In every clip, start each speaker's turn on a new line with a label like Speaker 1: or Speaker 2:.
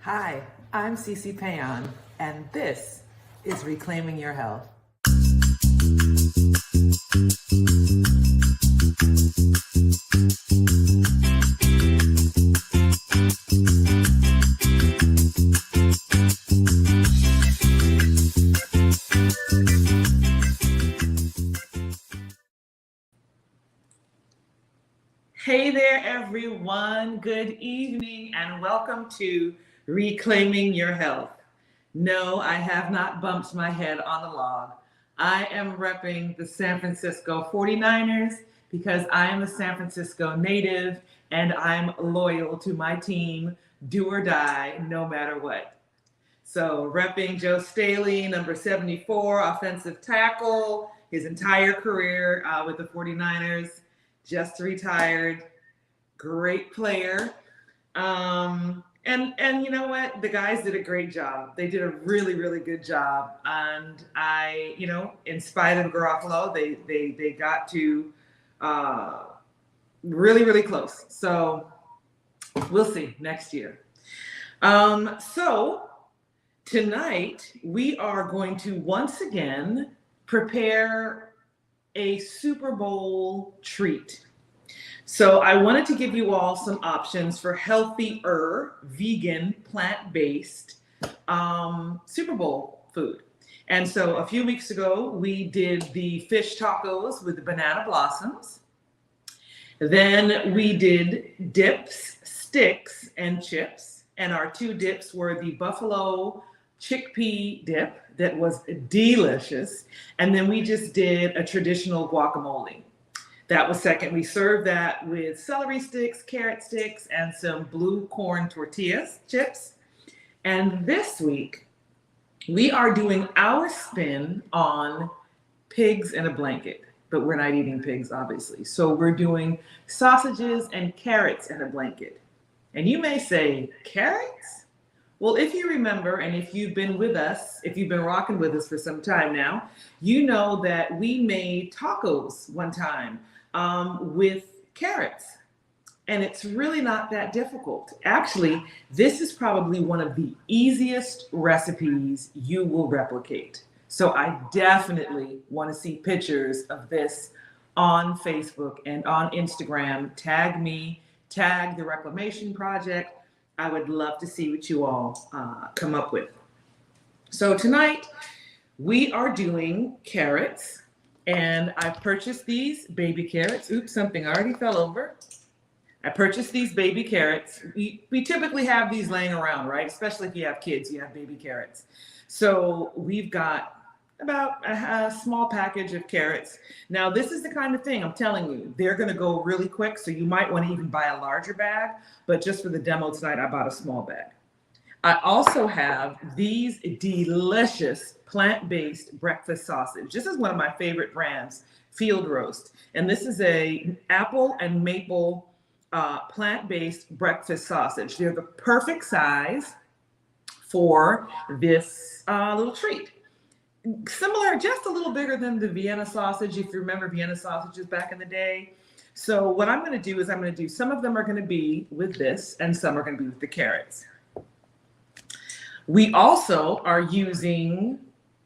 Speaker 1: Hi, I'm C.C. Péan, and this is Reclaiming Your Health. Hey there, everyone. Good evening, and welcome to Reclaiming Your Health. No, I have not bumped my head on the log. I am repping the San Francisco 49ers because I am a San Francisco native and I'm loyal to my team, do or die, no matter what. So repping Joe Staley, number 74, offensive tackle, his entire career with the 49ers, just retired, great player. And you know what? The guys did a great job. They did a really, really good job. And I, in spite of Garofalo, they got to really, really close. So we'll see next year. So tonight we are going to once again prepare a Super Bowl treat. So I wanted to give you all some options for healthier, vegan, plant-based Super Bowl food. And so a few weeks ago, we did the fish tacos with the banana blossoms. Then we did dips, sticks, and chips. And our two dips were the buffalo chickpea dip that was delicious. And then we just did a traditional guacamole. That was second. We served that with celery sticks, carrot sticks, and some blue corn tortillas chips. And this week, we are doing our spin on pigs in a blanket. But we're not eating pigs, obviously. So we're doing sausages and carrots in a blanket. And you may say, carrots? Well, if you remember, and if you've been with us, if you've been rocking with us for some time now, you know that we made tacos one time with carrots. And it's really not that difficult. Actually, this is probably one of the easiest recipes you will replicate. So I definitely want to see pictures of this on Facebook and on Instagram. Tag me, tag the Reclamation Project. I would love to see what you all come up with. So tonight we are doing carrots, and I purchased these baby carrots. Oops, something already fell over. I purchased these baby carrots. We typically have these laying around, right? Especially if you have kids, you have baby carrots. So we've got about a small package of carrots. Now, this is the kind of thing I'm telling you, they're going to go really quick. So you might want to even buy a larger bag. But just for the demo tonight, I bought a small bag. I also have these delicious plant-based breakfast sausage. This is one of my favorite brands, Field Roast. And this is a apple and maple plant-based breakfast sausage. They're the perfect size for this little treat. Similar, just a little bigger than the Vienna sausage, if you remember Vienna sausages back in the day. So what I'm going to do is some of them are going to be with this and some are going to be with the carrots. We also are using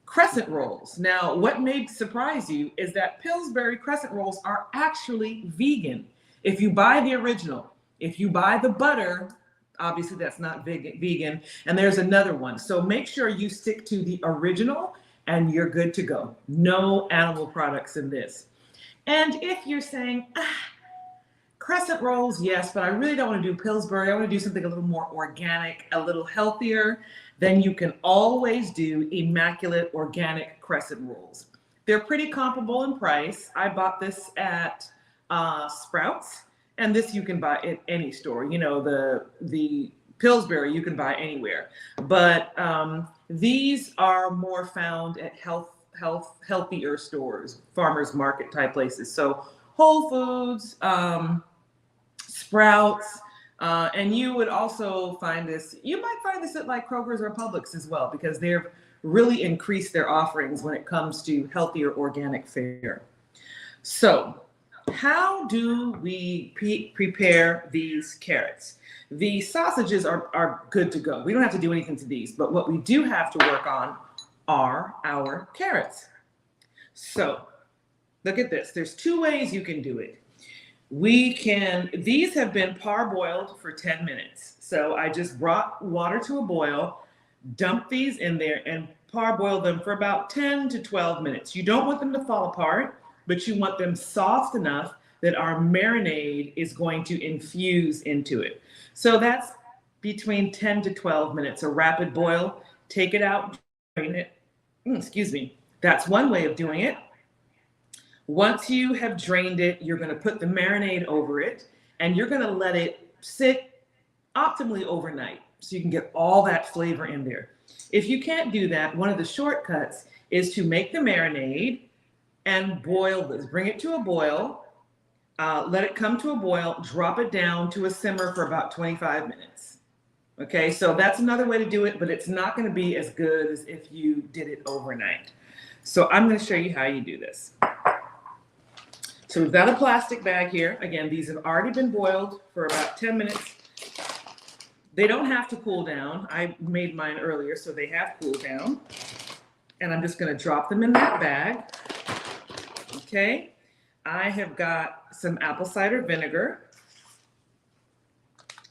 Speaker 1: crescent rolls. Now, what may surprise you is that Pillsbury crescent rolls are actually vegan. If you buy the original, if you buy the butter, obviously that's not vegan, and there's another one. So make sure you stick to the original and you're good to go. No animal products in this. And if you're saying, crescent rolls, yes, but I really don't want to do Pillsbury. I want to do something a little more organic, a little healthier, then you can always do immaculate organic crescent rolls. They're pretty comparable in price. I bought this at Sprouts, and this you can buy at any store. You know, the Pillsbury you can buy anywhere. But these are more found at healthier stores, farmers market type places. So Whole Foods, Sprouts, and you would also find this, you might find this at like Kroger's or Publix as well, because they've really increased their offerings when it comes to healthier organic fare. So how do we prepare these carrots? The sausages are good to go. We don't have to do anything to these, but what we do have to work on are our carrots. So look at this. There's two ways you can do it. These have been parboiled for 10 minutes. So I just brought water to a boil, dumped these in there, and parboiled them for about 10 to 12 minutes. You don't want them to fall apart, but you want them soft enough that our marinade is going to infuse into it. So that's between 10 to 12 minutes, a rapid boil. Take it out, drain it. Excuse me. That's one way of doing it. Once you have drained it, you're going to put the marinade over it, and you're going to let it sit optimally overnight so you can get all that flavor in there. If you can't do that, one of the shortcuts is to make the marinade and boil this. Bring it to a boil, let it come to a boil, drop it down to a simmer for about 25 minutes. Okay, so that's another way to do it, but it's not going to be as good as if you did it overnight. So I'm going to show you how you do this. So we've got a plastic bag here. Again, these have already been boiled for about 10 minutes. They don't have to cool down. I made mine earlier, so they have cooled down. And I'm just going to drop them in that bag. Okay. I have got some apple cider vinegar.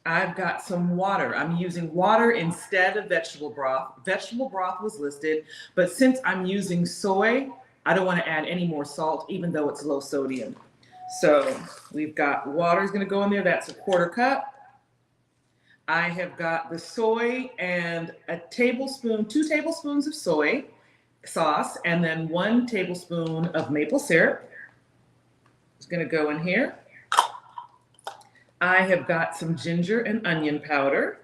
Speaker 1: I've got some water. I'm using water instead of vegetable broth. Vegetable broth was listed, but since I'm using soy, I don't want to add any more salt, even though it's low sodium. So we've got water is going to go in there. That's a 1/4 cup. I have got the soy and 2 tablespoons of soy sauce, and then 1 tablespoon of maple syrup. It's going to go in here. I have got some ginger and onion powder.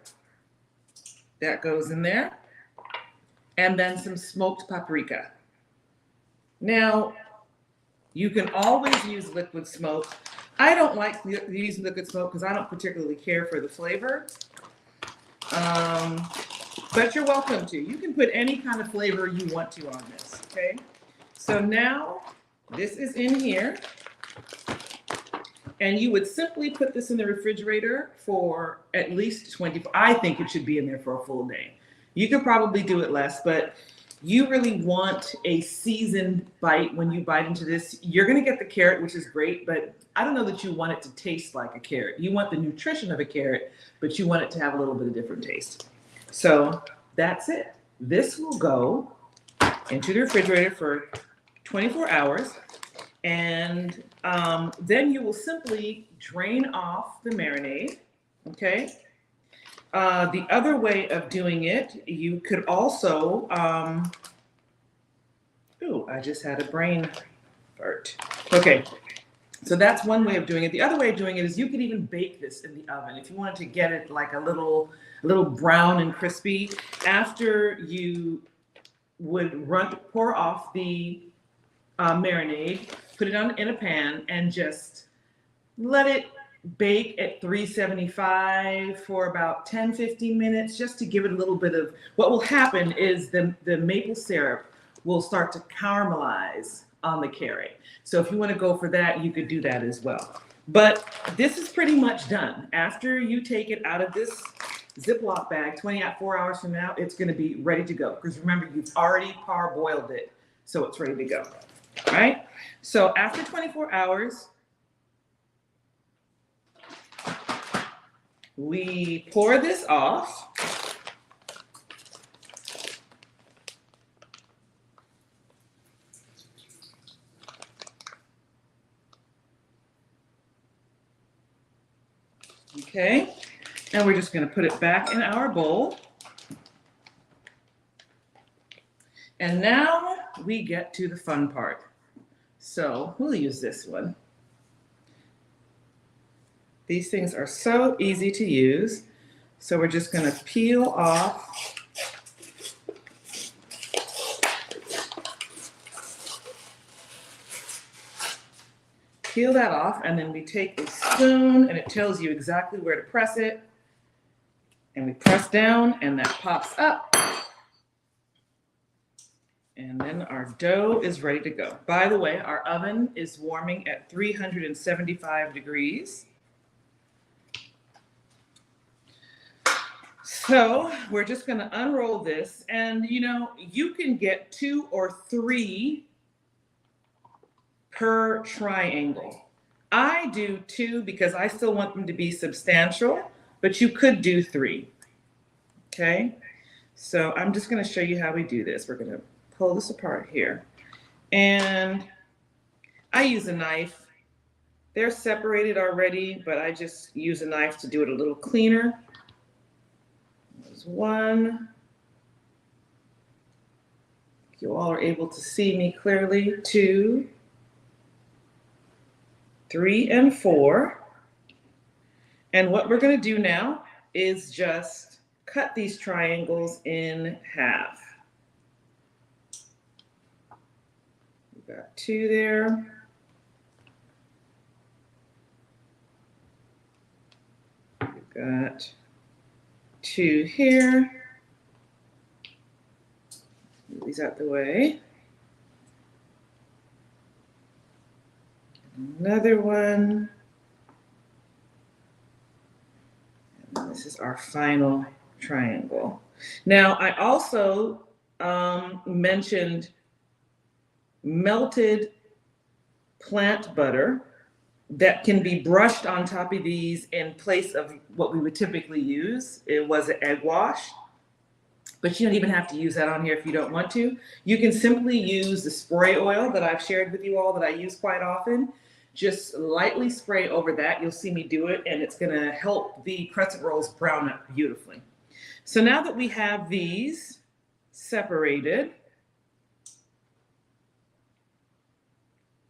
Speaker 1: That goes in there. And then some smoked paprika. Now, you can always use liquid smoke. I don't like using liquid smoke because I don't particularly care for the flavor. But you're welcome to. You can put any kind of flavor you want to on this, okay? So now this is in here. And you would simply put this in the refrigerator for at least 24. I think it should be in there for a full day. You could probably do it less, but you really want a seasoned bite when you bite into this. You're going to get the carrot, which is great, but I don't know that you want it to taste like a carrot. You want the nutrition of a carrot, but you want it to have a little bit of different taste. So that's it. This will go into the refrigerator for 24 hours. And then you will simply drain off the marinade, okay? The other way of doing it, you could also, I just had a brain fart. Okay, so that's one way of doing it. The other way of doing it is you could even bake this in the oven. If you wanted to get it like a little brown and crispy, after you would pour off the marinade, put it in a pan, and just let it bake at 375 for about 10-15 minutes, just to give it a little bit of, what will happen is the maple syrup will start to caramelize on the carrot. So if you want to go for that, you could do that as well. But this is pretty much done. After you take it out of this Ziploc bag, 24 hours from now, it's going to be ready to go. Because remember, you've already parboiled it, so it's ready to go. All right? So after 24 hours, we pour this off. Okay, and we're just going to put it back in our bowl. And now we get to the fun part. So we'll use this one. These things are so easy to use. So we're just going to peel off that off, and then we take a spoon, and it tells you exactly where to press it. And we press down, and that pops up. And then our dough is ready to go. By the way, our oven is warming at 375 degrees. So we're just going to unroll this, and you can get 2 or 3 per triangle. I do 2 because I still want them to be substantial, but you could do 3. Okay, so I'm just going to show you how we do this. We're going to pull this apart here, and I use a knife. They're separated already, but I just use a knife to do it a little cleaner. There's 1. You all are able to see me clearly. 2, 3, and 4. And what we're going to do now is just cut these triangles in half. We've got 2 there. We've got 2 here. Move these out the way. Another one. And this is our final triangle. Now, I also mentioned melted plant butter that can be brushed on top of these in place of what we would typically use. It was an egg wash, but you don't even have to use that on here if you don't want to. You can simply use the spray oil that I've shared with you all that I use quite often. Just lightly spray over that. You'll see me do it, and it's gonna help the crescent rolls brown up beautifully. So now that we have these separated,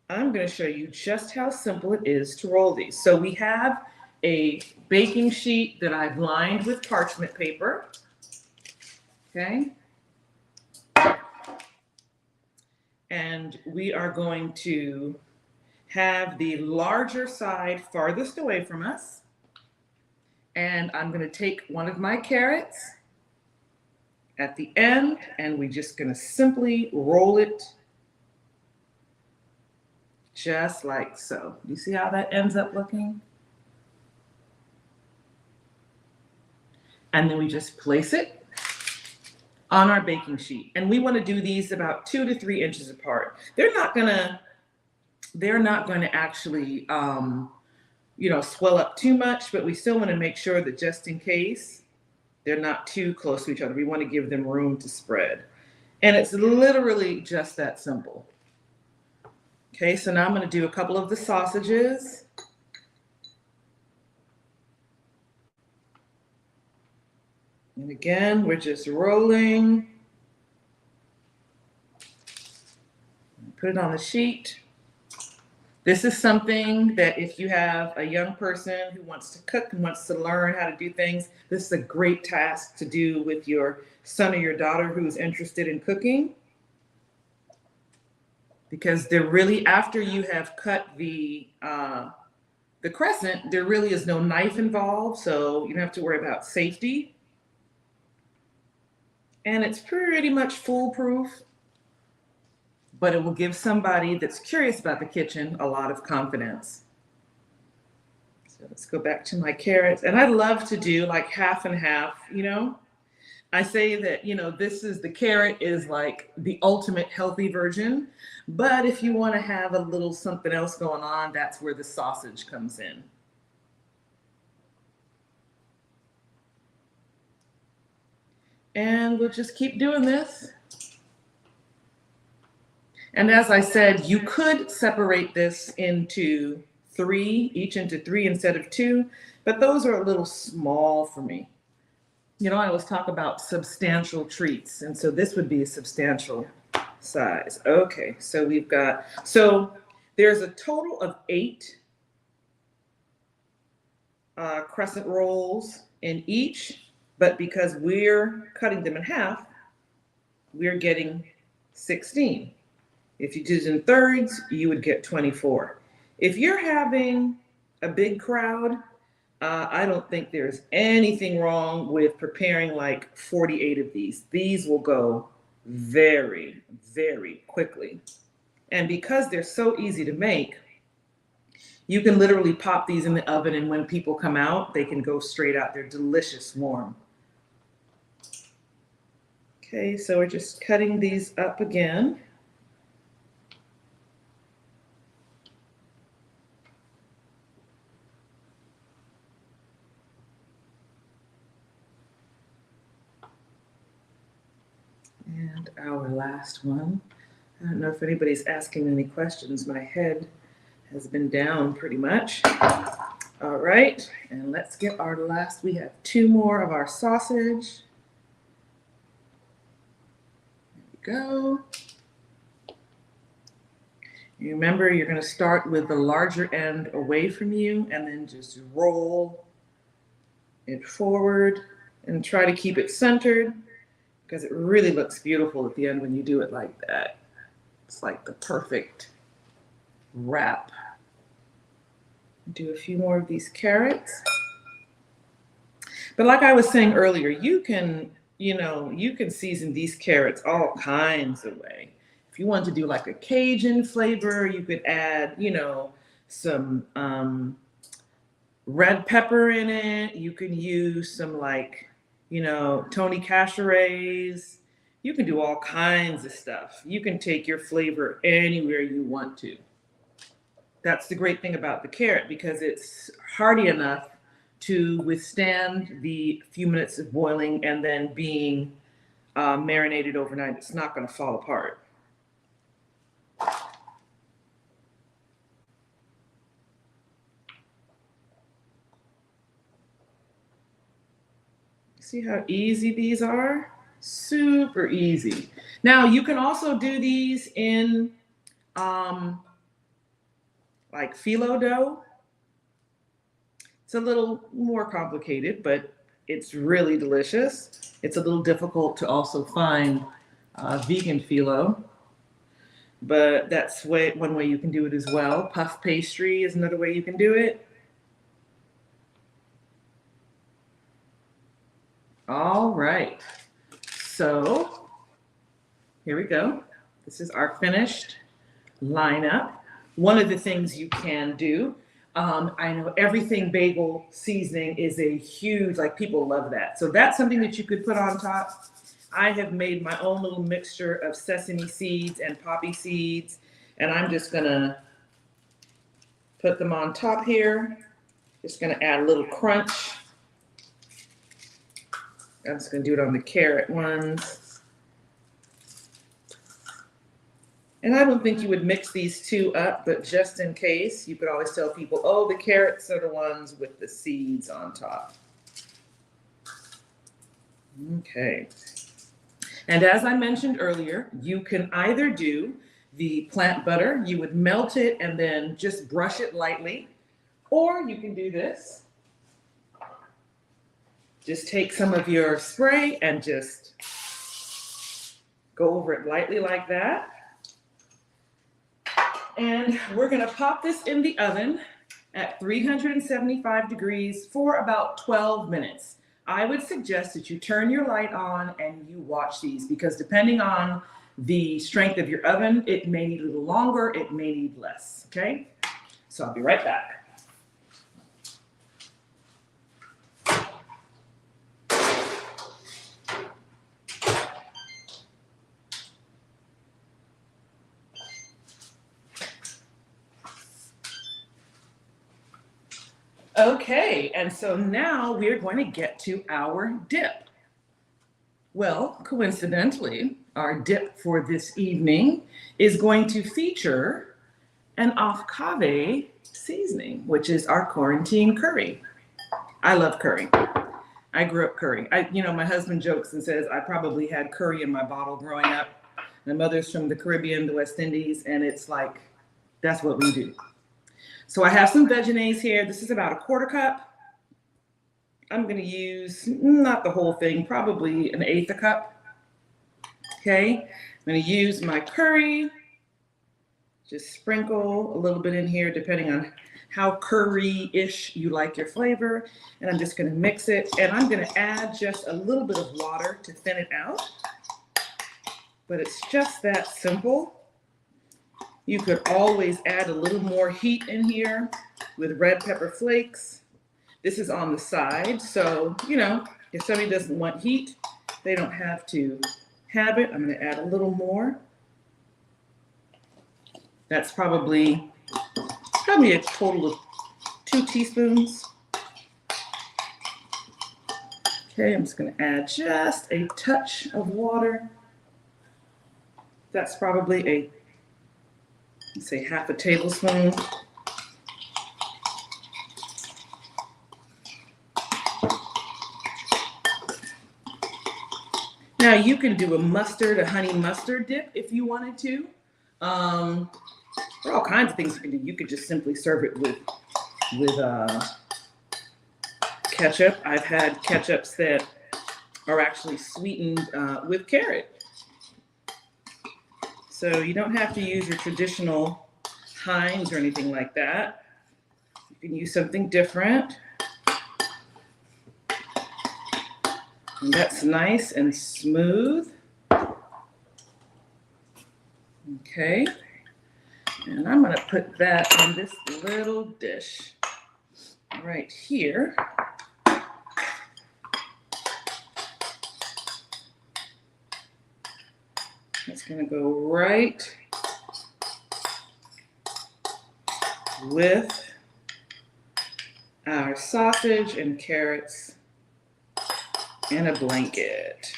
Speaker 1: I'm going to show you just how simple it is to roll these. So we have a baking sheet that I've lined with parchment paper. Okay. And we are going to have the larger side farthest away from us. And I'm going to take one of my carrots at the end, and we're just going to simply roll it just like so. You see how that ends up looking? And then we just place it on our baking sheet. And we want to do these about 2 to 3 inches apart. They're not gonna actually swell up too much, but we still want to make sure that just in case they're not too close to each other. We want to give them room to spread. And it's literally just that simple. Okay, so now I'm going to do a couple of the sausages. And again, we're just rolling. Put it on the sheet. This is something that if you have a young person who wants to cook and wants to learn how to do things, this is a great task to do with your son or your daughter who's interested in cooking. Because there really, after you have cut the crescent, there really is no knife involved, so you don't have to worry about safety. And it's pretty much foolproof, but it will give somebody that's curious about the kitchen a lot of confidence. So let's go back to my carrots. And I love to do like half and half, I say that, the carrot is like the ultimate healthy version. But if you want to have a little something else going on, that's where the sausage comes in. And we'll just keep doing this. And as I said, you could separate this into 3, each into 3 instead of 2, but those are a little small for me. I always talk about substantial treats, and so this would be a substantial size. Okay, so there's a total of 8 crescent rolls in each, but because we're cutting them in half, we're getting 16. If you did it in thirds, you would get 24. If you're having a big crowd, I don't think there's anything wrong with preparing like 48 of these. These will go very, very quickly. And because they're so easy to make, you can literally pop these in the oven, and when people come out, they can go straight out. They're delicious warm. Okay, so we're just cutting these up again. And our last one. I don't know if anybody's asking any questions. My head has been down pretty much. All right, and let's get our last. We have 2 more of our sausage. There we go. You remember, you're going to start with the larger end away from you and then just roll it forward and try to keep it centered, because it really looks beautiful at the end when you do it like that. It's like the perfect wrap. Do a few more of these carrots. But like I was saying earlier, you can season these carrots all kinds of ways. If you want to do like a Cajun flavor, you could add, some red pepper in it. You can use some Tony Cacheret's. You can do all kinds of stuff. You can take your flavor anywhere you want to. That's the great thing about the carrot, because it's hearty enough to withstand the few minutes of boiling and then being marinated overnight. It's not going to fall apart. See how easy these are? Super easy. Now you can also do these in like phyllo dough. It's a little more complicated, but it's really delicious. It's a little difficult to also find vegan phyllo, but that's one way you can do it as well. Puff pastry is another way you can do it. All right, so here we go. This is our finished lineup. One of the things you can do, I know everything bagel seasoning is a huge, people love that. So that's something that you could put on top. I have made my own little mixture of sesame seeds and poppy seeds, and I'm just gonna put them on top here. Just gonna add a little crunch. I'm just gonna do it on the carrot ones. And I don't think you would mix these 2 up, but just in case, you could always tell people, oh, the carrots are the ones with the seeds on top. Okay. And as I mentioned earlier, you can either do the plant butter. You would melt it and then just brush it lightly. Or you can do this. Just take some of your spray and just go over it lightly like that. And we're gonna pop this in the oven at 375 degrees for about 12 minutes. I would suggest that you turn your light on and you watch these, because depending on the strength of your oven, it may need a little longer, it may need less, okay? So I'll be right back. Okay, and so now we're going to get to our dip. Well, coincidentally, our dip for this evening is going to feature an off-cave seasoning, which is our quarantine curry. I love curry. I grew up curry. My husband jokes and says I probably had curry in my bottle growing up. My mother's from the Caribbean, the West Indies, and it's like, that's what we do. So I have some veggies here. This is about 1/4 cup. I'm going to use, not the whole thing, probably 1/8 cup. Okay, I'm going to use my curry. Just sprinkle a little bit in here, depending on how curry-ish you like your flavor. And I'm just going to mix it. And I'm going to add just a little bit of water to thin it out. but it's just that simple. You could always add a little more heat in here with red pepper flakes. This is on the side, so, you know, if somebody doesn't want heat, they don't have to have it. I'm going to add a little more. That's probably a total of 2 teaspoons. Okay, I'm just going to add just a touch of water. That's probably let's say half a tablespoon. Now you can do a honey mustard dip if you wanted to. There are all kinds of things you can do. You could just simply serve it with ketchup. I've had ketchups that are actually sweetened with carrot. So you don't have to use your traditional Heinz or anything like that. You can use something different. And that's nice and smooth. Okay. And I'm going to put that in this little dish right here. It's going to go right with our sausage and carrots in a blanket.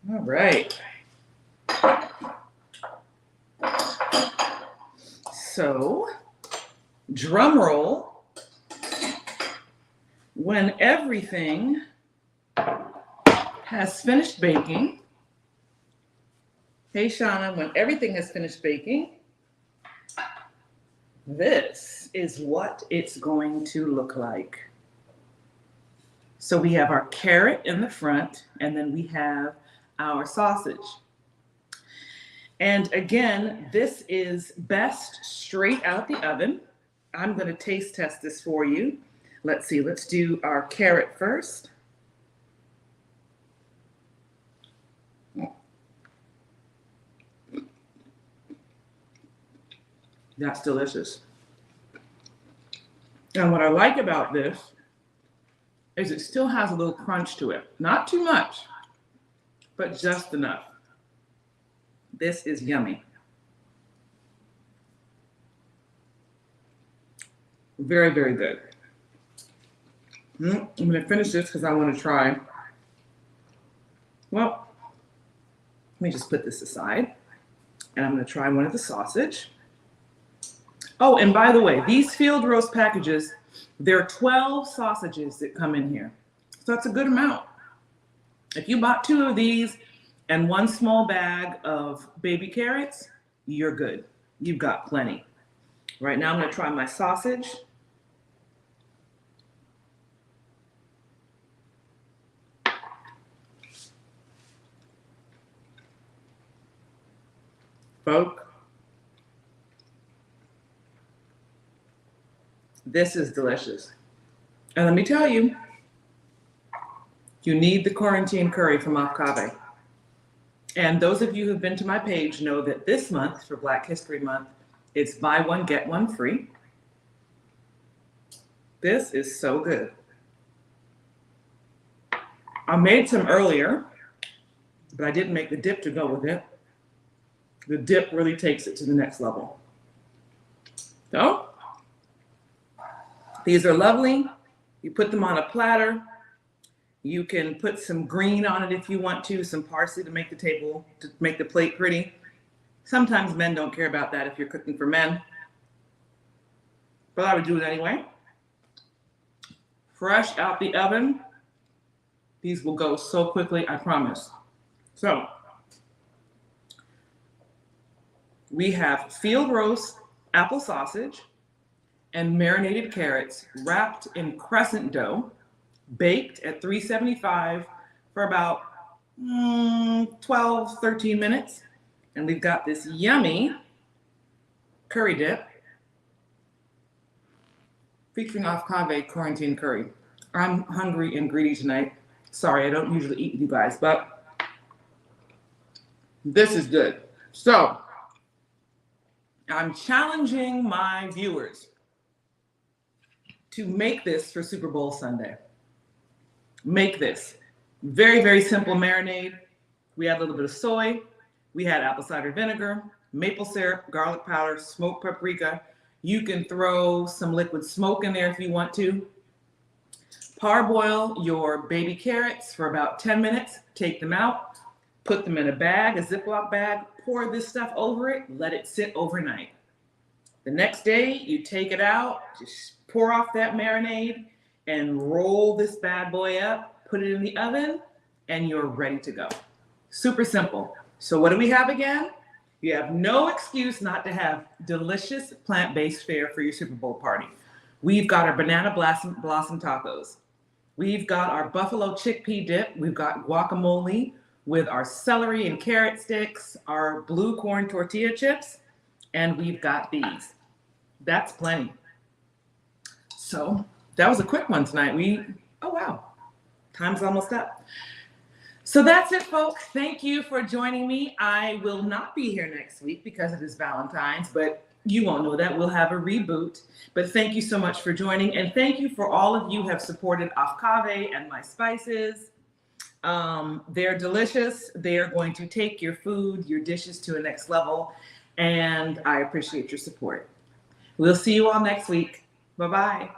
Speaker 1: All right. So, drum roll. When everything has finished baking, hey Shauna, when everything has finished baking, this is what it's going to look like. So we have our carrot in the front, and then we have our sausage. And again, this is best straight out the oven. I'm going to taste test this for you. Let's see, let's do our carrot first. That's delicious. And what I like about this is it still has a little crunch to it. Not too much, but just enough. This is yummy. Very, very good. I'm going to finish this because I want to try. Well, let me just put this aside. And I'm going to try one of the sausage. Oh, and by the way, these field roast packages, there are 12 sausages that come in here. So that's a good amount. If you bought 2 of these and 1 small bag of baby carrots, you're good. You've got plenty. Right now I'm going to try my sausage. Folks, this is delicious. And let me tell you, you need the quarantine curry from Cave. And those of you who've been to my page know that this month, for Black History Month, it's buy one, get one free. This is so good. I made some earlier, but I didn't make the dip to go with it. The dip really takes it to the next level. So, these are lovely. You put them on a platter. You can put some green on it if you want to, some parsley to make the plate pretty. Sometimes men don't care about that if you're cooking for men, but I would do it anyway. Fresh out the oven. These will go so quickly, I promise. So, we have field roast apple sausage and marinated carrots wrapped in crescent dough, baked at 375 for about 12, 13 minutes. And we've got this yummy curry dip featuring Cave quarantine curry. I'm hungry and greedy tonight. Sorry, I don't usually eat with you guys, but This is good. So I'm challenging my viewers to make this for Super Bowl Sunday. Make this. Very, very simple marinade. We had a little bit of soy. We had apple cider vinegar, maple syrup, garlic powder, smoked paprika. You can throw some liquid smoke in there if you want to. Parboil your baby carrots for about 10 minutes. Take them out. Put them in a bag, a Ziploc bag. Pour this stuff over it. Let it sit overnight. The next day, you take it out. Just pour off that marinade and roll this bad boy up. Put it in the oven, and you're ready to go. Super simple. So what do we have again? You have no excuse not to have delicious plant-based fare for your Super Bowl party. We've got our banana blossom tacos. We've got our buffalo chickpea dip. We've got guacamole with our celery and carrot sticks, our blue corn tortilla chips, and we've got these. That's plenty. So that was a quick one tonight. Oh wow, time's almost up. So that's it, folks. Thank you for joining me. I will not be here next week because it is Valentine's, but you won't know that. We'll have a reboot. But thank you so much for joining. And thank you for all of you who have supported Afkave and my spices. They're delicious. They are going to take your food, your dishes to a next level. And I appreciate your support. We'll see you all next week. Bye-bye.